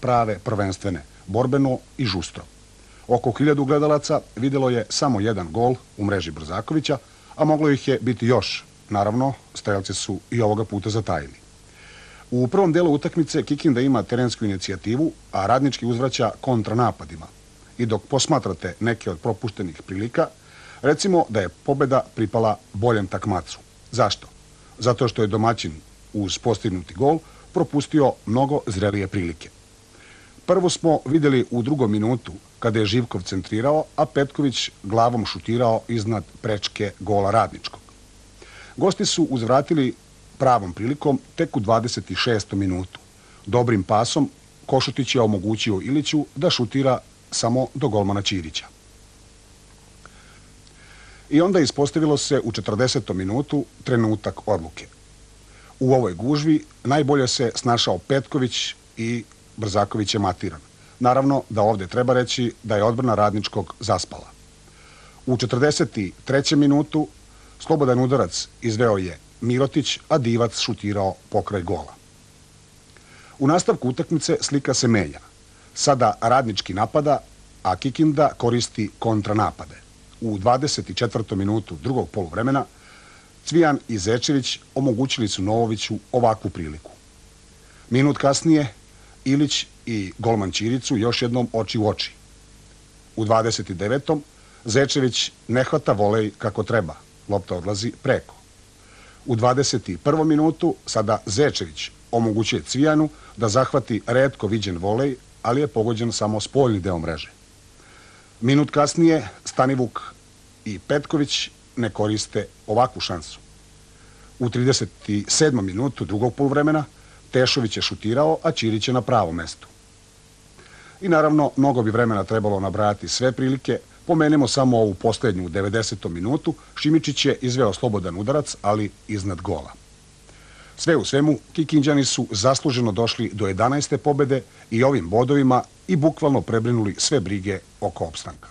prave prvenstvene, borbeno i žustro. Oko 1000 gledalaca vidjelo je samo jedan gol u mreži Brzakovića, a moglo ih je biti još. Naravno, strelci su i ovoga puta zatajili. U prvom delu utakmice Kikinda ima terensku inicijativu, a Radnički uzvraća kontranapadima. I dok posmatrate neke od propuštenih prilika, recimo da je pobjeda pripala boljem takmacu. Zašto? Zato što je domaćin uz postignuti gol propustio mnogo zrelije prilike. Prvo smo vidjeli u drugom minutu kada je Živkov centrirao, a Petković glavom šutirao iznad prečke gola Radničkog. Gosti su uzvratili pravom prilikom tek u 26. minutu. Dobrim pasom Košutić je omogućio Iliću da šutira samo do golmana Ćirića. I onda ispostavilo se u 40. minutu trenutak odluke. U ovoj gužvi najbolje se snašao Petković i Brzaković je matiran. Naravno da ovdje treba reći da je odbrana Radničkog zaspala. U 43. minutu slobodan udarac izveo je Mirotić, a Divac šutirao pokraj gola. U nastavku utakmice slika se menja. Sada Radnički napada, a Kikinda koristi kontranapade. U 24. minutu drugog poluvremena Cvijan i Zečević omogućili su Novoviću ovakvu priliku. Minut kasnije Ilić i golman Ćiricu još jednom oči u oči. U 29. Zečević ne hvata volej kako treba. Lopta odlazi preko. U 21. minutu sada Zečević omogućuje Cvijanu da zahvati retko viđen volej, ali je pogođen samo spoljni deo mreže. Minut kasnije Stanivuk i Petković ne koriste ovakvu šansu. U 37. minutu drugog poluvremena Tešović je šutirao, a Ćirić je na pravom mestu. I naravno, mnogo bi vremena trebalo nabrajati sve prilike. Pomenemo samo ovu posljednju u 90. minutu. Šimičić je izveo slobodan udarac, ali iznad gola. Sve u svemu, Kikinđani su zasluženo došli do 11. pobjede i ovim bodovima i bukvalno prebrinuli sve brige oko opstanka.